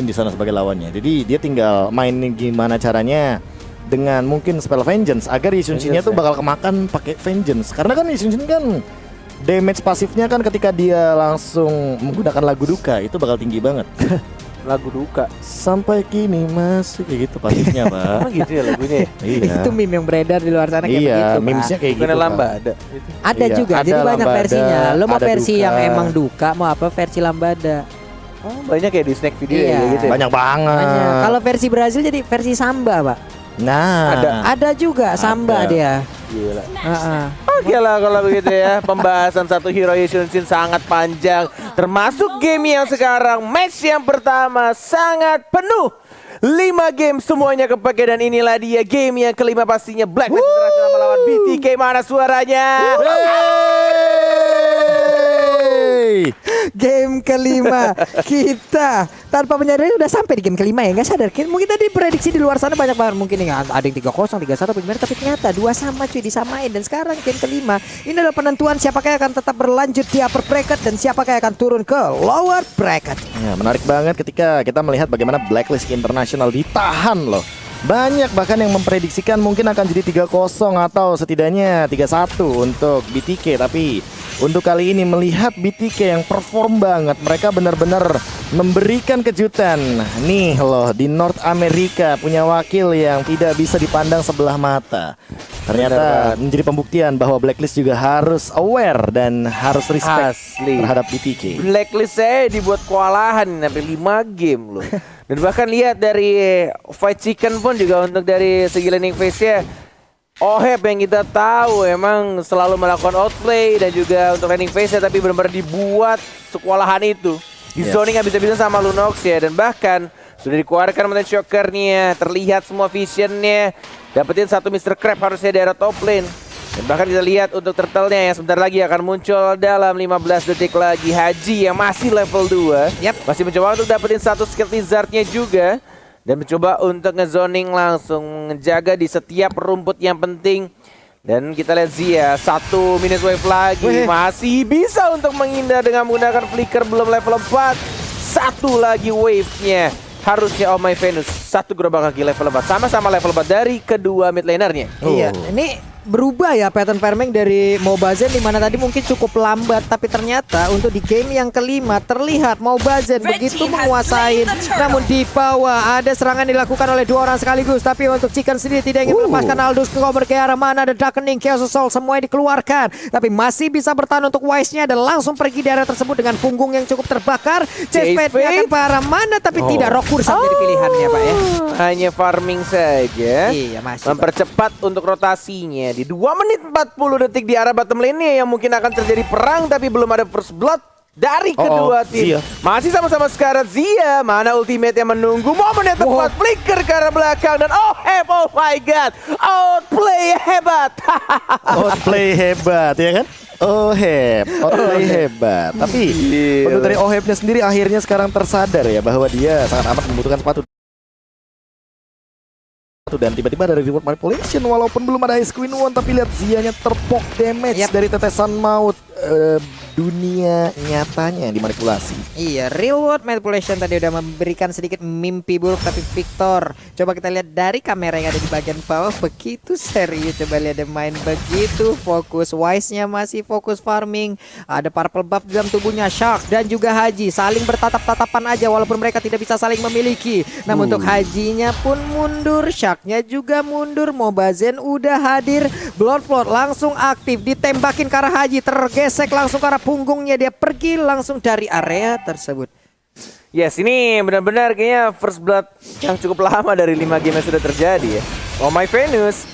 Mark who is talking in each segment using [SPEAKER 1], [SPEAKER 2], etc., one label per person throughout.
[SPEAKER 1] di sana sebagai lawannya. Jadi dia tinggal mainin gimana caranya dengan mungkin spell Vengeance agar Yisunshin-nya tuh bakal kemakan pakai Vengeance. Karena kan Yisunshin kan damage pasifnya kan ketika dia langsung menggunakan lagu duka itu bakal tinggi banget.
[SPEAKER 2] Lagu duka
[SPEAKER 1] Sampai kini masih kayak gitu pasifnya, Pak.
[SPEAKER 2] emang gitu ya lagunya ya?
[SPEAKER 1] Iya.
[SPEAKER 3] Itu meme yang beredar di luar sana kayak
[SPEAKER 1] Iya,
[SPEAKER 3] begitu,
[SPEAKER 1] memesnya
[SPEAKER 3] Pak.
[SPEAKER 1] kayak gitu.
[SPEAKER 2] Bukannya
[SPEAKER 1] Pak.
[SPEAKER 2] lambada gitu.
[SPEAKER 3] Ada
[SPEAKER 1] Iya,
[SPEAKER 3] juga,
[SPEAKER 1] ada
[SPEAKER 3] jadi banyak
[SPEAKER 1] lambada,
[SPEAKER 3] versinya. Lo mau
[SPEAKER 1] ada
[SPEAKER 3] versi
[SPEAKER 1] duka.
[SPEAKER 3] yang emang duka, mau apa versi lambada?
[SPEAKER 2] Oh, banyak ya di snack video
[SPEAKER 3] Iya.
[SPEAKER 2] ya gitu ya?
[SPEAKER 1] Banyak banget.
[SPEAKER 3] Banyak. Kalau versi Brazil jadi versi samba, Pak.
[SPEAKER 1] Nah,
[SPEAKER 3] Ada juga samba
[SPEAKER 1] Ada.
[SPEAKER 3] dia.
[SPEAKER 2] Gila.
[SPEAKER 3] Heeh.
[SPEAKER 2] Oke lah kalau begitu ya. Pembahasan satu hero Yisunshin sangat panjang. Termasuk game yang sekarang match yang pertama sangat penuh. 5 game semuanya kepake dan inilah dia game yang kelima pastinya Blacklist International melawan BTK. Mana suaranya?
[SPEAKER 1] Hey!
[SPEAKER 3] Game kelima kita tanpa menyadari udah sampai di game kelima ya, nggak sadar. Mungkin tadi prediksi di luar sana banyak banget, mungkin ada yang 3-0, 3-1 gimana, tapi ternyata 2 sama cuy, disamain. Dan sekarang game kelima ini adalah penentuan siapakah yang akan tetap berlanjut di upper bracket dan siapakah yang akan turun ke lower bracket.
[SPEAKER 1] Ya, menarik banget ketika kita melihat bagaimana Blacklist International ditahan loh. Banyak bahkan yang memprediksikan mungkin akan jadi 3-0 atau setidaknya 3-1 untuk BTK. Tapi untuk kali ini melihat BTK yang perform banget, mereka benar-benar memberikan kejutan. Nih loh, di North America punya wakil yang tidak bisa dipandang sebelah mata. Ternyata menjadi pembuktian bahwa Blacklist juga harus aware dan harus respect terhadap BTK.
[SPEAKER 2] Blacklist saya dibuat kewalahan sampai 5 game loh. Dan bahkan lihat dari Fight Chicken pun juga untuk dari segi landing phase-nya Oheb yang kita tahu emang selalu melakukan outplay dan juga untuk landing phase-nya, tapi benar-benar dibuat sekewalahan itu. Di zoning habis-habisan sama Lunox ya, dan bahkan sudah dikeluarkan Metal Shocker-nya, terlihat semua vision-nya. Dapetin satu Mr. Crab harusnya daerah top lane. Dan bahkan kita lihat untuk turtle-nya yang sebentar lagi akan muncul dalam 15 detik lagi. Haji yang masih level 2 masih mencoba untuk dapetin satu skill lizard-nya juga. Dan mencoba untuk ngezoning langsung, menjaga di setiap rumput yang penting. Dan kita lihat Zia, 1 minute wave lagi. Masih bisa untuk menghindar dengan menggunakan flicker, belum level 4. Satu lagi wave-nya. Harusnya Oh My Venus, 1 gerobak kaki level 4. Sama-sama level 4 dari kedua mid laner-nya.
[SPEAKER 3] Iya, ini berubah ya pattern farming dari Mobazen, di mana tadi mungkin cukup lambat, tapi ternyata untuk di game yang kelima terlihat Mobazen begitu menguasai. Namun di bawah ada serangan dilakukan oleh 2 orang sekaligus, tapi untuk Chicken sendiri tidak ingin melepaskan Aldous ke cover ke arah mana. Ada Darkening, Chaos Assault semuanya dikeluarkan, tapi masih bisa bertahan untuk Wise-nya dan langsung pergi di area tersebut dengan punggung yang cukup terbakar. Chestplate-nya akan ke arah mana, tapi tidak Rock Kursan jadi pilihannya, Pak ya.
[SPEAKER 2] Hanya farming saja.
[SPEAKER 3] Iya, masih, Pak.
[SPEAKER 2] Mempercepat untuk rotasinya di 2 menit 40 detik di arah bottom lane yang mungkin akan terjadi perang, tapi belum ada first blood dari kedua tim.
[SPEAKER 1] Zia.
[SPEAKER 2] Masih sama-sama Scarlet. Zia, mana ultimate yang menunggu momen yang tepat, flicker ke arah belakang dan oh my god, outplay hebat.
[SPEAKER 1] Outplay hebat ya kan? Outplay hebat. Tapi untuk dari Ohebnya sendiri akhirnya sekarang tersadar ya bahwa dia sangat amat membutuhkan sepatu. Dan tiba-tiba ada reward manipulation walaupun belum ada Ice Queen One, tapi lihat Zia-nya terpok damage dari tetesan maut. Dunia nyatanya yang dimanipulasi.
[SPEAKER 3] Iya, real world manipulation tadi udah memberikan sedikit mimpi buruk, tapi Victor, coba kita lihat dari kamera yang ada di bagian bawah, begitu serius. Coba lihat dia main begitu fokus. Wise-nya masih fokus farming. Ada purple buff dalam tubuhnya. Shark dan juga Haji saling bertatap-tatapan aja walaupun mereka tidak bisa saling memiliki. Namun untuk Hajinya pun mundur, Shark-nya juga mundur. Mobazen udah hadir. Bloodflood langsung aktif, ditembakin ke arah Haji, tergesek langsung ke arah punggungnya, dia pergi langsung dari area tersebut.
[SPEAKER 2] Yes, ini benar-benar kayaknya first blood yang cukup lama dari 5 game yang sudah terjadi ya. Oh My Venus.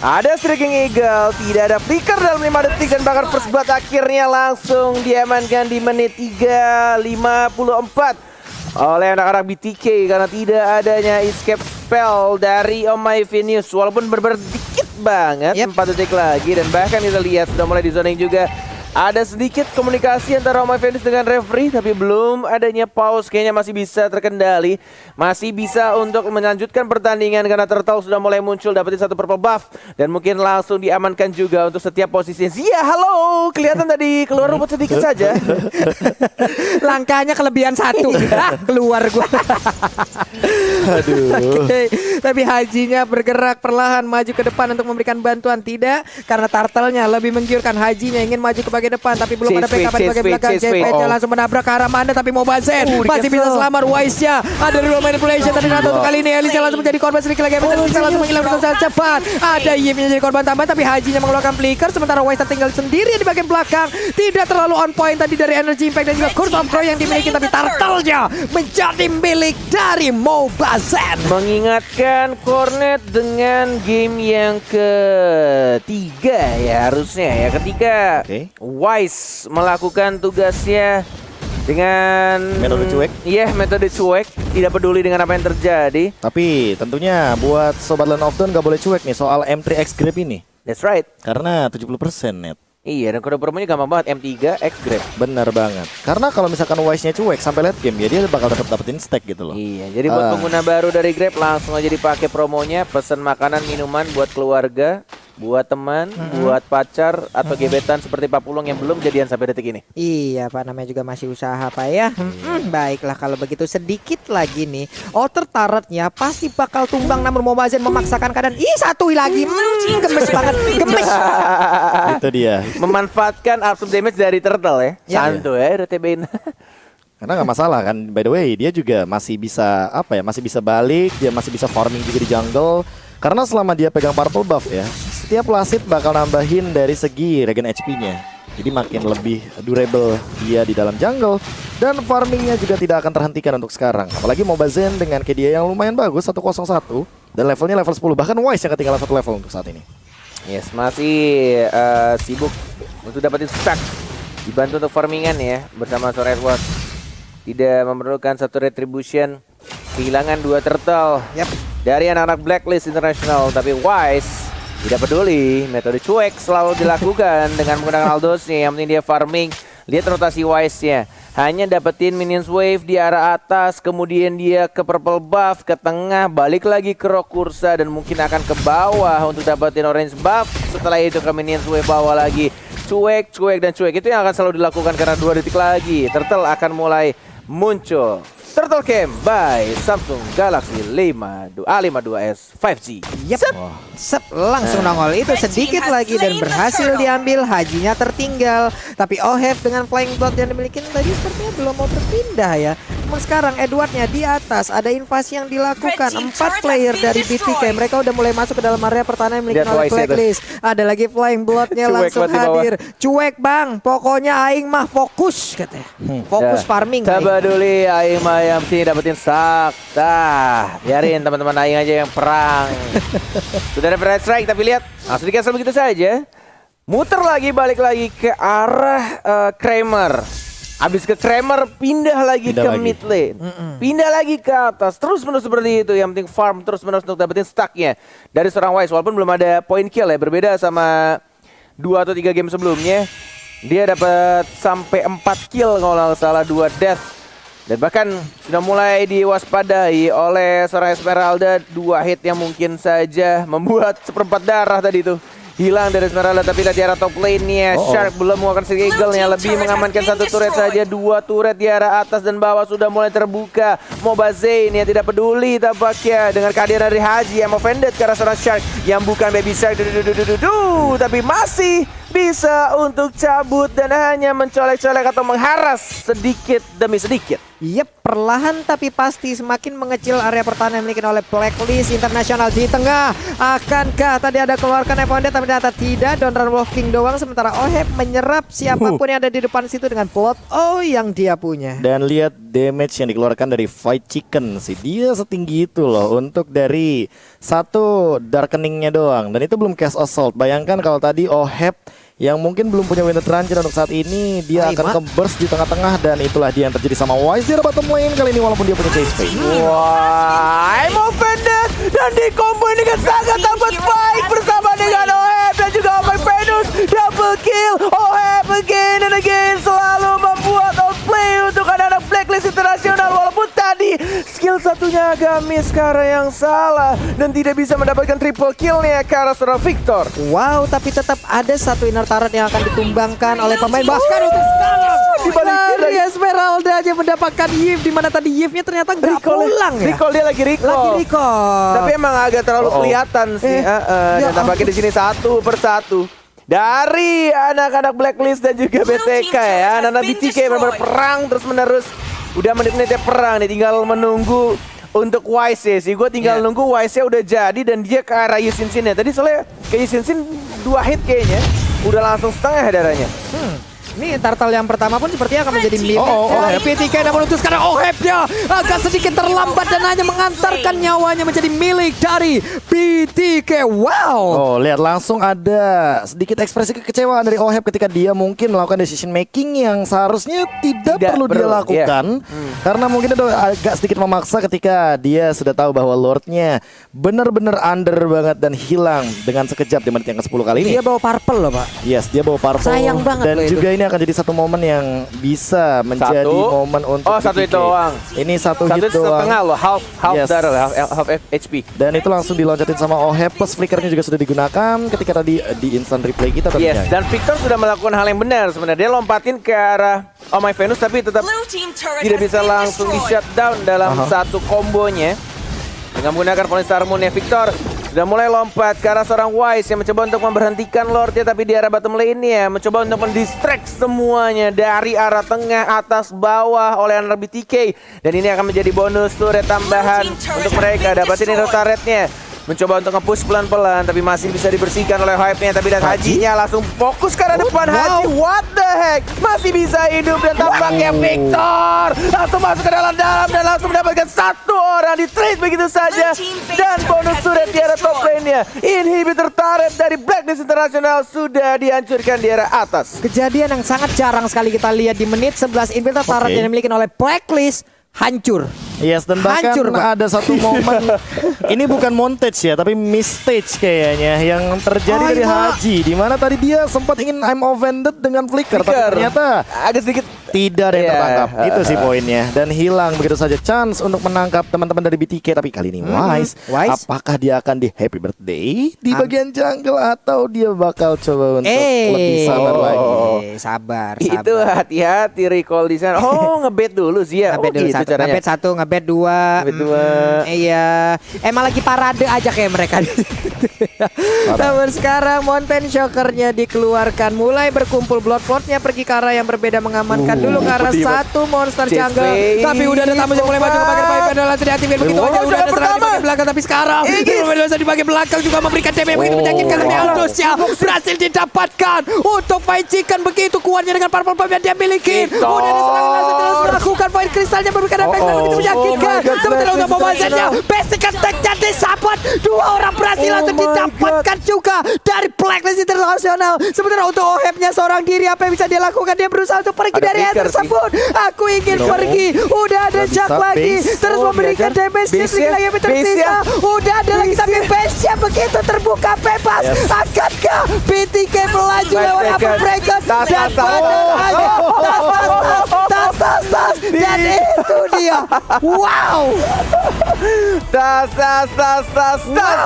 [SPEAKER 2] Ada Striking Eagle, tidak ada flicker dalam 5 detik dan bahkan first blood akhirnya langsung diamankan di menit 3:54 oleh anak-anak BTK karena tidak adanya escape spell dari Oh My Venus walaupun benar-benar dikit banget. 4 detik lagi dan bahkan kita lihat sudah mulai di zoning juga. Ada sedikit komunikasi antara Omai Venus dengan referee, tapi belum adanya pause. Kayaknya masih bisa terkendali, masih bisa untuk melanjutkan pertandingan karena Turtle sudah mulai muncul, dapetin satu purple buff dan mungkin langsung diamankan juga untuk setiap posisi. Zia, halo, kelihatan tadi keluar rumput sedikit saja.
[SPEAKER 3] Langkahnya kelebihan satu. Keluar gua.
[SPEAKER 1] Aduh.
[SPEAKER 3] Oke, tapi Hajinya bergerak perlahan maju ke depan untuk memberikan bantuan. Tidak, karena Turtle-nya lebih menggiurkan. Hajinya ingin maju ke bagian depan, tapi belum ada backup di bagian belakang. JP-nya langsung menabrak ke arah Manda, tapi Mobazen masih bisa selamat. Wise-nya ada real manipulation tadi untuk kali ini. Elisnya langsung menjadi korban sedikit lagi. Bisa langsung menghilang dengan sangat cepat. Ada Yim-nya jadi korban tambahan, tapi Hajinya mengeluarkan flicker, sementara Wise tinggal sendiri di bagian belakang. Tidak terlalu on point tadi dari energy impact dan juga Curse of Crow yang dimiliki, tapi Turtle-nya menjadi milik dari Mobazen.
[SPEAKER 2] Mengingatkan Cornet dengan game yang ketiga ya harusnya ya, ketika Wise melakukan tugasnya dengan
[SPEAKER 1] Metode cuek.
[SPEAKER 2] Iya, metode cuek, tidak peduli dengan apa yang terjadi.
[SPEAKER 1] Tapi tentunya buat Sobat Land of Dawn gak boleh cuek nih soal M3X Grab ini.
[SPEAKER 2] That's right.
[SPEAKER 1] Karena 70% net.
[SPEAKER 2] Iya, dan kode promonya gampang banget, M3 X Grab.
[SPEAKER 1] Benar banget. Karena kalau misalkan Wise-nya cuek sampai late game ya dia bakal tetap dapetin stack gitu loh.
[SPEAKER 2] Iya, jadi buat pengguna baru dari Grab langsung aja dipakai promonya, pesan makanan minuman buat keluarga, buat teman, buat pacar atau gebetan seperti Pak Pulung yang belum jadian sampai detik ini.
[SPEAKER 3] Iya Pak, namanya juga masih usaha Pak ya. Baiklah kalau begitu, sedikit lagi nih outer turretnya pasti bakal tumbang, namun Mobazen memaksakan keadaan. Satu lagi, gemes banget, gemes.
[SPEAKER 1] Itu dia.
[SPEAKER 2] Memanfaatkan absorb damage dari Turtle ya. Santuy ya, RTB-in.
[SPEAKER 1] Karena nggak masalah kan, by the way dia juga masih bisa masih bisa balik, dia masih bisa farming juga di jungle. Karena selama dia pegang purple buff ya, setiap last hit bakal nambahin dari segi regen HP-nya. Jadi makin lebih durable dia di dalam jungle. Dan farmingnya juga tidak akan terhentikan untuk sekarang. Apalagi Mobazen dengan KD yang lumayan bagus, 101. Dan levelnya level 10, bahkan Wise yang ketinggalan satu level untuk saat ini.
[SPEAKER 2] Yes, masih sibuk untuk dapetin stack. Dibantu untuk farmingan ya bersama Sore Edward. Tidak memerlukan satu retribution. Kehilangan 2 turtle dari anak-anak Blacklist International. Tapi Wise tidak peduli, metode cuek selalu dilakukan dengan menggunakan Aldous-nya. Yang penting dia farming. Lihat rotasi Wise-nya, hanya dapetin minions wave di arah atas, kemudian dia ke purple buff, ke tengah, balik lagi ke rock kursa, dan mungkin akan ke bawah untuk dapetin orange buff. Setelah itu ke minions wave bawah lagi. Cuek, cuek, dan cuek. Itu yang akan selalu dilakukan karena 2 detik lagi Turtle akan mulai muncul. Turtle Camp by Samsung Galaxy A52s 5G.
[SPEAKER 3] Sep, langsung nongol itu sedikit lagi dan berhasil diambil. Hajinya tertinggal, tapi Oheb dengan flying blood yang dimiliki tadi sepertinya belum mau berpindah ya. Namun sekarang Edwardnya di atas, ada invasi yang dilakukan. 4 player dari BTK, mereka udah mulai masuk ke dalam area pertahanan yang dimiliki oleh Blacklist. Ada lagi flying bloodnya langsung hadir. Cuek bang, pokoknya aing mah fokus katanya. Fokus farming.
[SPEAKER 2] Tak peduli aing mah yang penting dapetin sak. Biarin teman-teman aing aja yang perang. Sudah ada red strike, tapi lihat langsung di-cancel begitu saja. Muter lagi, balik lagi ke arah Kramer. Abis ke Kramer pindah lagi ke mid lane. Pindah lagi ke atas. Terus menerus seperti itu. Yang penting farm terus menerus untuk dapetin stacknya dari seorang Wise. Walaupun belum ada point kill ya. Berbeda sama 2 atau 3 game sebelumnya. Dia dapat sampai 4 kill kalau nggak salah, 2 death. Dan bahkan sudah mulai diwaspadai oleh seorang Esmeralda. 2 hit yang mungkin saja membuat seperempat darah tadi itu hilang dari Esmeralda. Tapi lihat di arah top lane-nya, Shark belum mengeluarkan Eagle-nya, lebih mengamankan 1 turret saja. 2 turret di arah atas dan bawah sudah mulai terbuka. Mobazen ya tidak peduli tampaknya dengan kehadiran dari Haji yang offended ke arah seorang Shark yang bukan baby Shark. Tapi masih bisa untuk cabut dan hanya mencolek-colek atau mengharas sedikit demi sedikit.
[SPEAKER 3] Perlahan tapi pasti semakin mengecil area pertahanan yang dimiliki oleh Blacklist International di tengah. Akankah tadi ada keluarkan Epondet, tapi ternyata tidak. Don Run Wolf King doang, sementara Oheb menyerap siapapun yang ada di depan situ dengan plot yang dia punya.
[SPEAKER 1] Dan lihat damage yang dikeluarkan dari Fight Chicken sih, dia setinggi itu loh untuk dari 1 darkeningnya doang. Dan itu belum cast assault. Bayangkan kalau tadi Oheb yang mungkin belum punya Winter Ranger untuk saat ini, dia akan ke-burst di tengah-tengah. Dan itulah dia yang terjadi sama Wise di bottom lane kali ini walaupun dia punya chase phase.
[SPEAKER 2] Wah, I'm offended dan di combo ini kan sangat dapat baik bersama dengan Oheb dan juga Omai Venus. Double kill, Oheb again kill satunya agak miss ke arah yang salah dan tidak bisa mendapatkan triple killnya ke arah seorang Victor.
[SPEAKER 3] Wow, tapi tetap ada satu inner turret yang akan ditumbangkan oleh pemain. Bahkan untuk sekarang
[SPEAKER 2] Dibalikin
[SPEAKER 3] dari
[SPEAKER 2] lagi.
[SPEAKER 3] Esmeralda aja mendapatkan Yif, di mana tadi Yifnya ternyata nggak pulang ya.
[SPEAKER 2] Recall dia lagi recall.
[SPEAKER 3] Lagi recall.
[SPEAKER 2] Tapi emang agak terlalu kelihatan sih. Dan tampaknya di sini satu persatu. Dari anak-anak Blacklist dan juga BTK ya. Anak-anak BTK benar-benar perang terus-menerus. Udah menit-menitnya perang nih, tinggal menunggu untuk Wise sih. Gue tinggal nunggu Wise-nya udah jadi dan dia ke arah Yusinsin ya. Tadi soalnya ke Yusinsin 2 hit kayaknya. Udah langsung setengah darahnya.
[SPEAKER 3] Ini turtle yang pertama pun sepertinya akan menjadi milik
[SPEAKER 1] Oheb.
[SPEAKER 3] PTK, namun untuk sekarang Ohebnya agak sedikit terlambat dan hanya mengantarkan nyawanya menjadi milik dari PTK. Wow.
[SPEAKER 1] Oh, lihat langsung ada sedikit ekspresi kekecewaan dari Oheb ketika dia mungkin melakukan decision making yang seharusnya tidak perlu dia lakukan. Karena mungkin itu agak sedikit memaksa ketika dia sudah tahu bahwa Lordnya benar-benar under banget dan hilang dengan sekejap di menit yang ke-10 kali ini.
[SPEAKER 3] Dia bawa purple loh, Pak.
[SPEAKER 1] Yes, dia bawa purple.
[SPEAKER 3] Sayang banget
[SPEAKER 1] dan
[SPEAKER 3] loh itu.
[SPEAKER 1] juga ini akan jadi satu momen yang bisa menjadi momen untuk
[SPEAKER 2] satu
[SPEAKER 1] BTK.
[SPEAKER 2] itu doang.
[SPEAKER 1] Ini satu
[SPEAKER 2] Satu
[SPEAKER 1] hit doang.
[SPEAKER 2] setengah loh, half
[SPEAKER 1] Yes.
[SPEAKER 2] darah, half HP.
[SPEAKER 1] Dan itu langsung diloncatin sama Oheb, plus flickernya juga sudah digunakan ketika tadi di instant replay kita tentunya.
[SPEAKER 2] Yes, dan Victor sudah melakukan hal yang benar sebenarnya. Dia lompatin ke arah Oh My Venus tapi tetap tidak bisa langsung di shutdown dalam satu kombonya. Dengan menggunakan Polystar Moon-nya Victor sudah mulai lompat ke arah seorang Wise yang mencoba untuk memberhentikan Lordnya, tapi di arah bottom lane-nya mencoba untuk mendistract semuanya dari arah tengah, atas, bawah oleh anak BTK. Dan ini akan menjadi bonus turret tambahan untuk mereka. Dapatin hero turretnya. Mencoba untuk nge-push pelan-pelan tapi masih bisa dibersihkan oleh Hype-nya. Tapi dan Hajinya langsung fokus ke arah depan. Haji, what the heck, masih bisa hidup dan tampaknya Victor langsung masuk ke dalam dan langsung mendapatkan satu orang di trade begitu saja. Dan bonus turret di arah top lane-nya. Inhibitor turret dari Blacklist International sudah dihancurkan di arah atas.
[SPEAKER 3] Kejadian yang sangat jarang sekali kita lihat di menit 11. Inhibitor turret yang dimiliki oleh Blacklist hancur.
[SPEAKER 1] Yes, dan bahkan
[SPEAKER 3] Hancur, Pak.
[SPEAKER 1] ada satu momen ini bukan montage ya, tapi mistage kayaknya yang terjadi dari Haji, di mana tadi dia sempat ingin I'm offended dengan flicker, tapi ternyata
[SPEAKER 2] agak sedikit
[SPEAKER 1] tidak ada yang tertangkap. Itu sih poinnya, dan hilang begitu saja chance untuk menangkap teman-teman dari BTK. Tapi kali ini Wise, apakah dia akan di happy birthday di bagian jungle atau dia bakal coba untuk lebih sabar lagi?
[SPEAKER 3] Sabar.
[SPEAKER 2] Itu hati-hati recall di sana. Oh, ngebet dulu sih ya.
[SPEAKER 3] Ngebet dulu
[SPEAKER 2] gitu
[SPEAKER 3] satu,
[SPEAKER 2] caranya.
[SPEAKER 3] ngebet satu, ngebet dua. Iya. Emang lagi parade aja kayak mereka. Namun sekarang Mountain Shocker-nya dikeluarkan. Mulai berkumpul Bloodfort-nya pergi ke arah yang berbeda, mengamankan dulu ke arah satu monster jungle. Tapi udah ada tamu yang mulai maju ke bagian bagian dan langsung diaktifkan begitu aja. Udah ada serangan di bagian belakang, tapi sekarang di bagian belakang juga memberikan damage begitu menyakitkan. Tapi Altusnya berhasil didapatkan untuk Fight Chicken begitu kuatnya dengan purple bomb yang dia miliki. Udah ada serangan langsung terus melakukan point kristalnya memberikan efek yang begitu menyakitkan. Sementara untuk pembahasannya basic attack-nya disabot. Dua orang berhasil langsung didapatkan juga dari Blacklist International. Sementara untuk Ohebnya seorang diri, apa yang bisa dia lakukan? Dia berusaha untuk pergi dari air tersebut. Aku ingin pergi. Udah ada Jack lagi terus memberikan damage lagi yang tersisa. Udah ada lagi tapi base-nya begitu terbuka bebas. Akankah BTK melaju lewat upper bracket dan badan aja tas dan itu dia. Wow.
[SPEAKER 2] Tas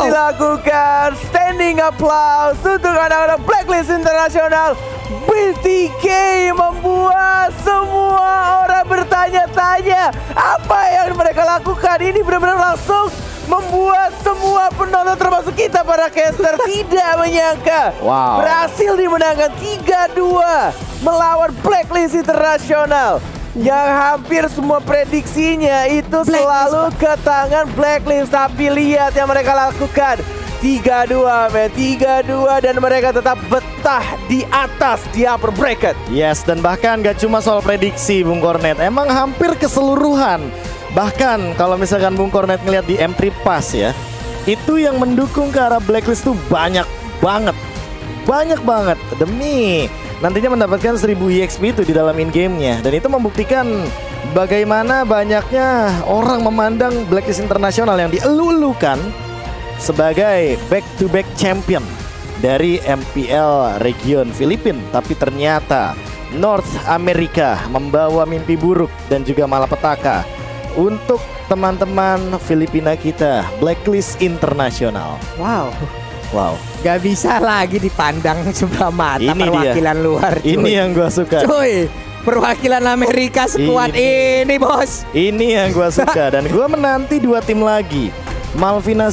[SPEAKER 2] dilakukan. Standing applause untuk anak-anak Blacklist International. BTK membuat semua orang bertanya-tanya apa yang mereka lakukan. Ini benar-benar langsung membuat semua penonton termasuk kita para caster tidak menyangka. Berhasil dimenangkan 3-2 melawan Blacklist International. Yang hampir semua prediksinya itu selalu ke tangan Blacklist. Tapi lihat yang mereka lakukan. 3-2 men, 3-2 dan mereka tetap betah di atas di upper bracket.
[SPEAKER 1] Yes, dan bahkan gak cuma soal prediksi Bung Kornet, emang hampir keseluruhan. Bahkan kalau misalkan Bung Kornet ngeliat di M3 Pass ya, itu yang mendukung ke arah Blacklist tuh banyak banget. Banyak banget demi nantinya mendapatkan 1000 EXP itu di dalam in-game-nya. Dan itu membuktikan bagaimana banyaknya orang memandang Blacklist International yang dielu-elukan sebagai back-to-back champion dari MPL region Filipina. Tapi ternyata North America membawa mimpi buruk dan juga malapetaka untuk teman-teman Filipina kita, Blacklist Internasional.
[SPEAKER 3] Wow,
[SPEAKER 1] Wow,
[SPEAKER 3] gak bisa lagi dipandang sebelah mata
[SPEAKER 1] Ini dia.
[SPEAKER 3] perwakilan luar. Cuy.
[SPEAKER 1] ini yang gua suka.
[SPEAKER 3] Cuy, perwakilan Amerika sekuat ini bos.
[SPEAKER 1] Ini yang gua suka dan gua menanti 2 tim lagi. Malvinas